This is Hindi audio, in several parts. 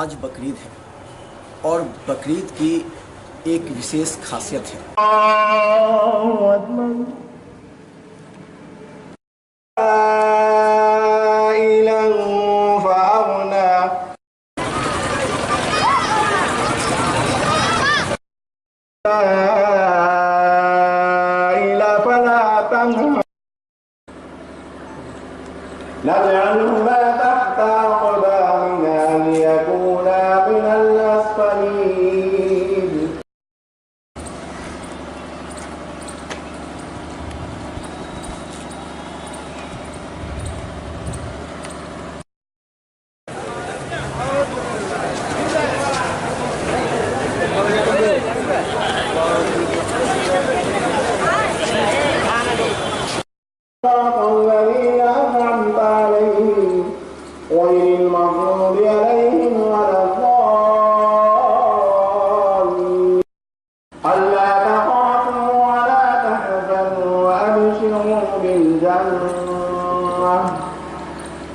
आज बकरीद है और बकरीद की एक विशेष खासियत है।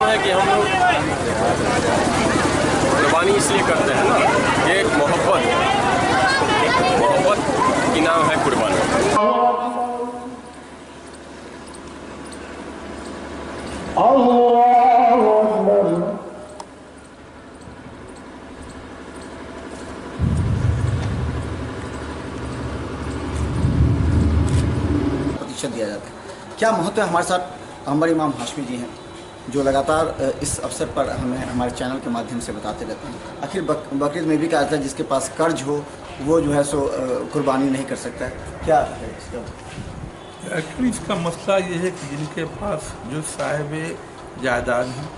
है कि हम लोग कुर्बानी इसलिए करते हैं ना, ये एक मोहब्बत की नाम है कुर्बानी। प्रतिशत दिया जाता है। क्या महत्व है? हमारे साथ अमर इमाम हाशमी जी हैं जो लगातार इस अवसर पर हमें हमारे चैनल के माध्यम से बताते रहते हैं। आखिर बकरीद में भी कहा जाता है जिसके पास कर्ज हो वो जो है सो कुर्बानी नहीं कर सकता है। क्या है इसका? एक्चुअली इसका मसला ये है कि जिनके पास जो साहिब जायदाद हैं,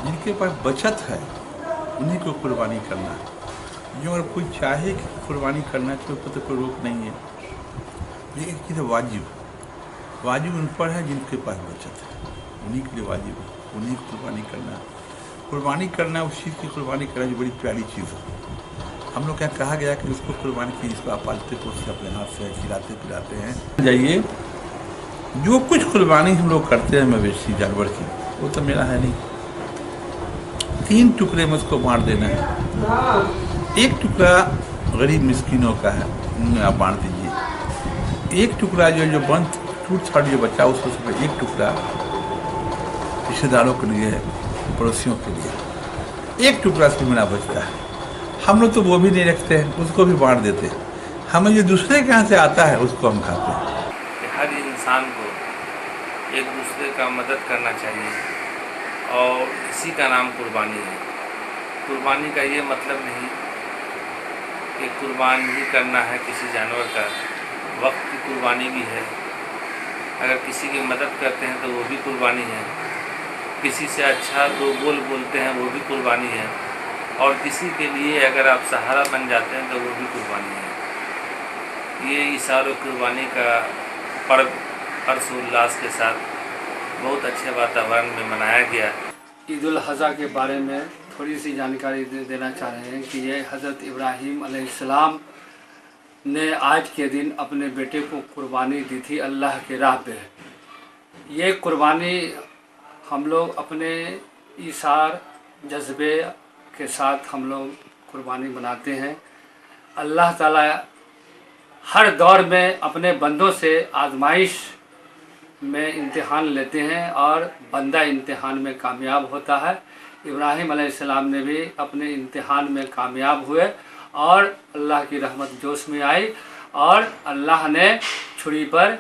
जिनके पास बचत है, उन्हीं को कुर्बानी करना है। जो अगर कोई चाहे कि कुर्बानी करना चाहिए तो कोई रोक नहीं है। ये एक चीज़ वाजिब उन पर है जिनके पास बचत है, उन्हीं के लिए वाजिब है, उन्हीं को कुर्बानी करना है। कुर्बानी करना उस चीज़ की कुर्बानी करना जो बड़ी प्यारी चीज़ है। हम लोग क्या कहा गया कि उसको कुर्बानी की जिसको आप पालते पोसते अपने हाथ से खिलाते पिलाते हैं। जाइए जो कुछ कुर्बानी हम लोग करते हैं मवेशी जानवर की, वो तो मेरा है नहीं। 3 टुकड़े में उसको बांट देना है। एक टुकड़ा गरीब मिस्किनों का है, उनमें आप बांट दीजिए। एक टुकड़ा जो बंद टूट छाट जो बचा उसको सिर्फ एक टुकड़ा रिश्तेदारों के लिए, पड़ोसियों के लिए, एक टुकड़ा से मेरा बचता है। हम लोग तो वो भी नहीं रखते हैं, उसको भी बांट देते हैं। हमें जो दूसरे के यहाँ से आता है उसको हम खाते हैं। हर इंसान को एक दूसरे का मदद करना चाहिए और इसी का नाम कुर्बानी है। कुर्बानी का ये मतलब नहीं कि कुर्बान ही करना है किसी जानवर का, वक्त की कुर्बानी भी है। अगर किसी की मदद करते हैं तो वो भी कुर्बानी है। किसी से अच्छा दो बोलते हैं वो भी कुर्बानी है। और किसी के लिए अगर आप सहारा बन जाते हैं तो वो भी कुर्बानी है। ये इशार कुर्बानी का पर्व हर्षोल्लास के साथ बहुत अच्छे वातावरण में मनाया गया। ईद उल अज़हा के बारे में थोड़ी सी जानकारी देना चाह रहे हैं कि ये हज़रत इब्राहीम अलैहिस्सलाम ने आज के दिन अपने बेटे को कुर्बानी दी थी अल्लाह के राह पे। ये कुर्बानी हम लोग अपने ईसार जज्बे के साथ हम लोग कुर्बानी बनाते हैं। अल्लाह ताला हर दौर में अपने बंदों से आजमाइश में इम्तिहान लेते हैं और बंदा इम्तिहान में कामयाब होता है। इब्राहिम अलैहिस्सलाम ने भी अपने इम्तिहान में कामयाब हुए और अल्लाह की रहमत जोश में आई और अल्लाह ने छुरी पर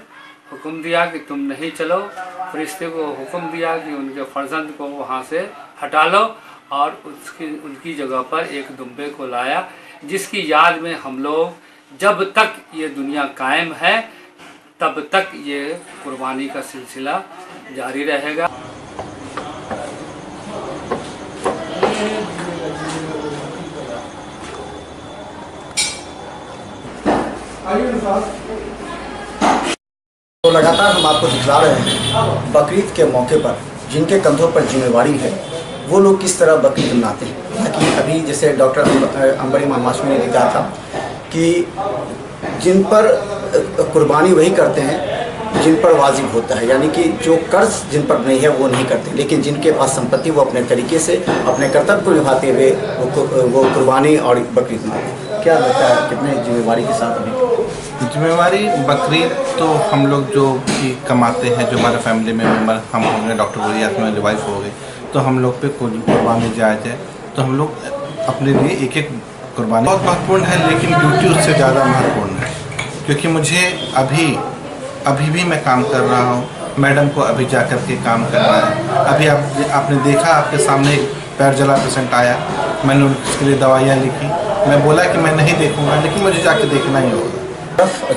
हुक्म दिया कि तुम नहीं चलो। फरिश्ते को हुक्म दिया कि उनके फर्जंद को वहाँ से हटा लो और उनकी जगह पर एक दुम्बे को लाया, जिसकी याद में हम लोग जब तक ये दुनिया कायम है तब तक ये कुर्बानी का सिलसिला जारी रहेगा। तो लगातार हम आपको दिखला रहे हैं बकरीद के मौके पर जिनके कंधों पर जिम्मेवारी है वो लोग किस तरह बकरीद मनाते हैं। ताकि अभी जैसे डॉक्टर अंबर इमाम हाशमी ने कहा था कि जिन पर कुर्बानी वही करते हैं जिन पर वाजिब होता है, यानी कि जो कर्ज जिन पर नहीं है वो नहीं करते, लेकिन जिनके पास संपत्ति वो अपने तरीके से अपने कर्तव्य को निभाते हुए वो कुर्बानी और बकरीद मनाते। क्या लगता है कितने जिम्मेवारी के साथ अभी जिम्मेवारी बकरीद तो हम लोग जो भी कमाते हैं, जो हमारे फैमिली में मेम्बर हम हो गए, डॉक्टर बोलिया मेरी वाइफ हो गई, तो हम लोग पे कुर्बानी जायज़ है, तो हम लोग अपने लिए एक एक कुर्बानी बहुत महत्वपूर्ण है, लेकिन ड्यूटी उससे ज़्यादा महत्वपूर्ण है क्योंकि मुझे अभी भी मैं काम कर रहा हूँ, मैडम को अभी जा कर के काम करना है। अभी आपने देखा आपके सामने एक पैर जला पेशेंट आया, मैंने उसके लिए दवाइयाँ लिखी, मैं बोला कि मैं नहीं देखूँगा लेकिन मुझे जाके देखना ही होगा।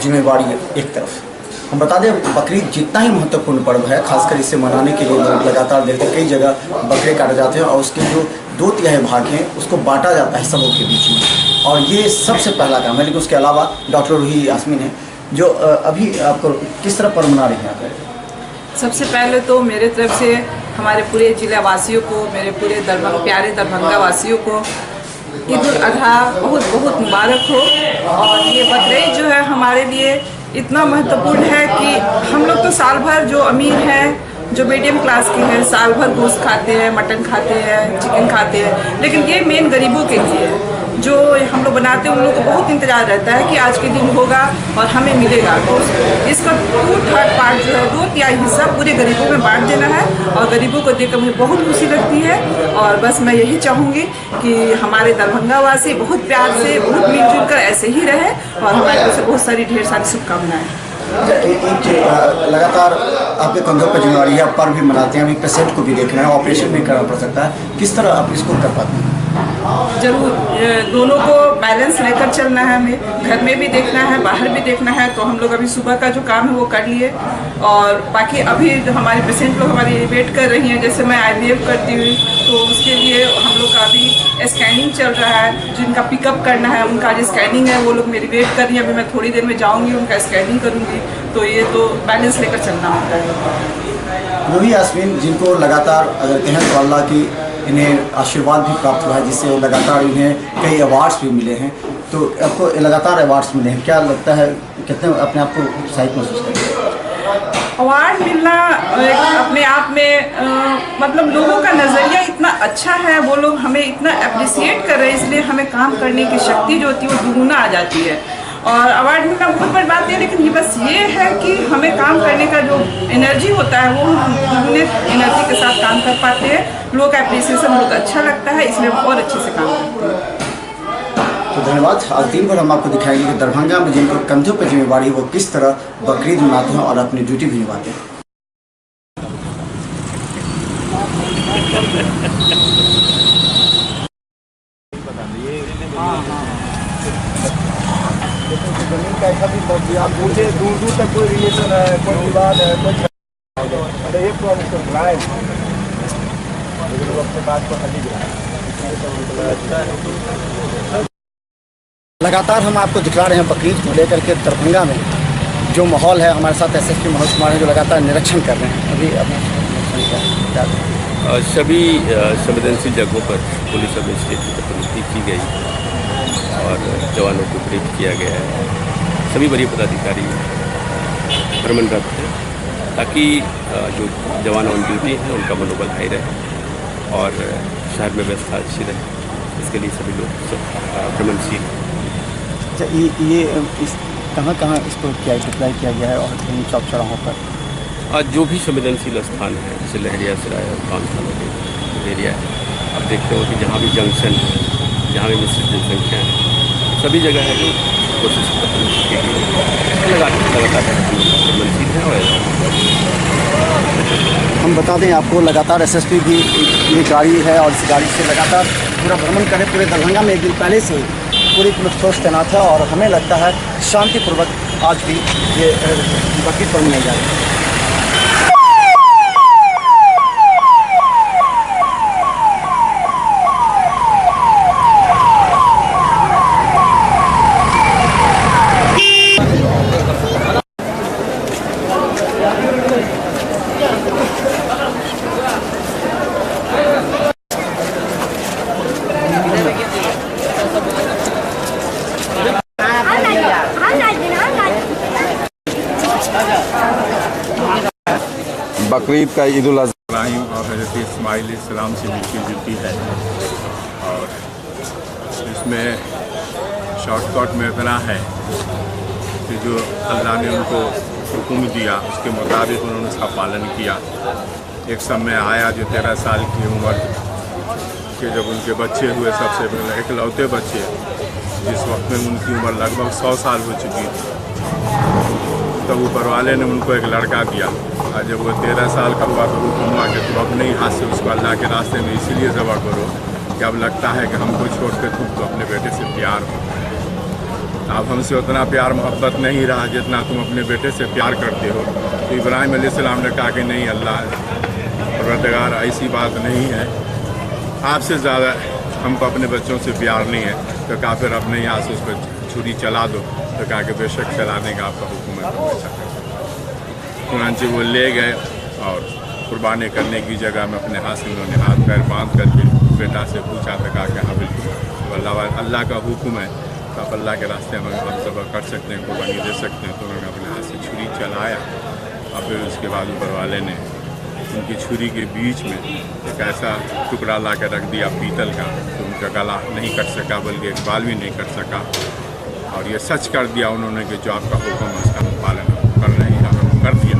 जिम्मेवारी एक तरफ हम बता दें बकरीद जितना ही महत्वपूर्ण पर्व है, खासकर इसे मनाने के लिए लोग लगातार देखते हैं कई जगह बकरे काटे जाते हैं और उसके जो 2/3 भाग हैं उसको बांटा जाता है सबों के बीच में, और ये सबसे पहला काम है। लेकिन उसके अलावा डॉक्टर रूही यास्मीन है जो अभी आपको किस तरह पर्व मना रही हैं आप? सबसे पहले तो मेरे तरफ से हमारे पूरे जिला वासियों को, मेरे पूरे प्यारे दरभंगा वासियों को ईद उल अजहा बहुत बहुत मुबारक हो। और ये बकरीद जो है हमारे लिए इतना महत्वपूर्ण है कि हम लोग तो साल भर जो अमीर हैं, जो मीडियम क्लास के हैं, साल भर गोश्त खाते हैं, मटन खाते हैं, चिकन खाते हैं, लेकिन ये मेन गरीबों के लिए जो हम लोग बनाते हैं उन लोगों को बहुत इंतजार रहता है कि आज के दिन होगा और हमें मिलेगा। तो इसका 2/3 पार्ट जो है 2/3 हिस्सा पूरे गरीबों में बांट देना है और गरीबों को देखकर मुझे बहुत खुशी लगती है। और बस मैं यही चाहूँगी कि हमारे दरभंगा वासी बहुत प्यार से, बहुत मिलजुल कर ऐसे ही रहे और हमारे तरफ से बहुत सारी ढेर सारी शुभकामनाएँ। लगातार आपके कंधों पर जिम्मेवारी है, आप पर्व भी मनाते हैं, अभी पेशेंट को भी देखना है, ऑपरेशन भी करना पड़ सकता है, किस तरह आप इसको कर पाते हैं? जरूर दोनों को बैलेंस लेकर चलना है, हमें घर में भी देखना है, बाहर भी देखना है। तो हम लोग अभी सुबह का जो काम है वो कर लिए और बाकी अभी जो हमारे पेशेंट लोग हमारी वेट कर रही हैं, जैसे मैं IVF करती हुई, तो उसके लिए हम लोग का अभी स्कैनिंग चल रहा है, जिनका पिकअप करना है उनका जो स्कैनिंग है वो लोग मेरी वेट कर रही हैं। अभी मैं थोड़ी देर में जाऊँगी, उनका स्कैनिंग करूँगी, तो ये तो बैलेंस लेकर चलना होता है। रूही यास्मीन जिनको लगातार अगर कहें तो अल्लाह की इन्हें आशीर्वाद भी प्राप्त हुआ है, जिससे लगातार इन्हें कई अवार्ड्स भी मिले हैं, तो आपको लगातार अवार्ड्स मिले हैं, क्या लगता है कितने अपने आप को उत्साहित महसूस करते हैं? अवार्ड मिलना अपने आप में मतलब लोगों का नज़रिया इतना अच्छा है, वो लोग हमें इतना अप्रिसिएट कर रहे हैं, इसलिए हमें काम करने की शक्ति जो होती है वो दुगुना आ जाती है। और अवार्ड मिलना बहुत बड़ी बात है, लेकिन ये बस ये है कि हमें काम करने का जो एनर्जी होता है वो हम दुगने एनर्जी के साथ काम कर पाते हैं। लोगों का अप्रिसिएशन बहुत अच्छा लगता है, इसलिए हम और अच्छे से काम करते हैं। तो धन्यवाद। आज दिन भर हम आपको दिखाएंगे कि दरभंगा में जिनको कंधों पर जिम्मेवारी वो किस तरह बकरीद मनाते हैं और अपनी ड्यूटी भी निभाते हैं। जमीन का ऐसा भी आप पूछे दूर दूर तक कोई रिलेशन है, कोई विवाद है, कोई अरे एक तो हम उसको बुलाए अपने बात को हली लगातार हम आपको दिखा रहे हैं बकरीद को लेकर के दरभंगा में जो माहौल है। हमारे साथ SSP मनोज कुमार हैं जो लगातार निरीक्षण कर रहे हैं। अभी सभी संवेदनशील जगहों पर पुलिस एडमिनिस्ट्रेशन की तैनाती की गई और जवानों को ब्रीफ किया गया है। सभी वरीय पदाधिकारी भ्रमणरत हैं ताकि जो जवान ऑन ड्यूटी हैं उनका मनोबल हाई रहे और शहर में व्यवस्था अच्छी रहे, इसके लिए सभी लोग भ्रमणशील। अच्छा, ये इस कहाँ इसको डिप्लाई किया गया है और इन चौक चौराहों पर? आज जो भी संवेदनशील स्थान है जैसे लहरिया सराय और पान थानों के एरिया है, आप देखते हो कि जहाँ भी जंक्शन है, जहाँ भी मिश्रित जनसंख्या है, सभी जगह है जो कोशिश लगातार संवेदनशील है। और हम बता दें आपको, लगातार एसएसपी भी ये गाड़ी है और इस गाड़ी से लगातार पूरा भ्रमण करें। पूरे दरभंगा में एक दिन पहले से पूरी पुलिस फोर्स तैनात है और हमें लगता है शांतिपूर्वक आज भी ये बकरीद पर्व मनाई जा रही है। बकरीद का ईद उल अज़हा इब्राहीम और हज़रत इस्माईल इस्लाम से मिलती जुलती है और इसमें शॉर्टकट में इतना है कि जो अल्लाह ने उनको हुक्म दिया उसके मुताबिक उन्होंने उसका पालन किया। एक समय आया जो 13 साल की उम्र के जब उनके बच्चे हुए, सबसे पहले इकलौते बच्चे, जिस वक्त में उनकी उम्र लगभग 100 साल हो चुकी थी, तब ऊपर वाले ने उनको एक लड़का दिया। और जब वो 13 साल का हुआ तो हुक्म हुआ कि तुम अपने ही हाथ से उसको अल्लाह के रास्ते में इसीलिए ज़बह करो कि अब लगता है कि हमको छोड़ कर तुम तो अपने बेटे से प्यार हो। अब हमसे उतना प्यार मोहब्बत नहीं रहा जितना तुम अपने बेटे से प्यार करते हो। तो इब्राहीम अलैहिस्सलाम ने कहा कि नहीं अल्लाह परवरदिगार, ऐसी बात नहीं है, आपसे ज़्यादा हमको अपने बच्चों से प्यार नहीं है। तो कहा फिर अपने यहाँ से उस पर छुरी चला दो। तो कहा कि बेशक चलाने का आपका हुक्म है। चुनांचे वो ले गए और कुर्बानी करने की जगह में अपने हाथ से उन्होंने हाथ पैर बांध करके बेटा से पूछा था, कहा कि हाँ बिल्कुल अल्लाह का हुक्म है, तो आप अल्लाह के रास्ते में हम सब कर सकते हैं, कुर्बानी दे सकते हैं। तो उन्होंने अपने हाथ से छुरी चलाया और फिर उसके बाद ऊपर वाले ने उनकी छुरी के बीच में एक ऐसा टुकड़ा ला कर रख दिया पीतल का, तो उनका गला नहीं कट सका, बल्कि एक बाल भी नहीं कट सका। और ये सच कर दिया उन्होंने कि जो आपका हुक्म है उसका हम पालन कर रहे हैं, कर दिया।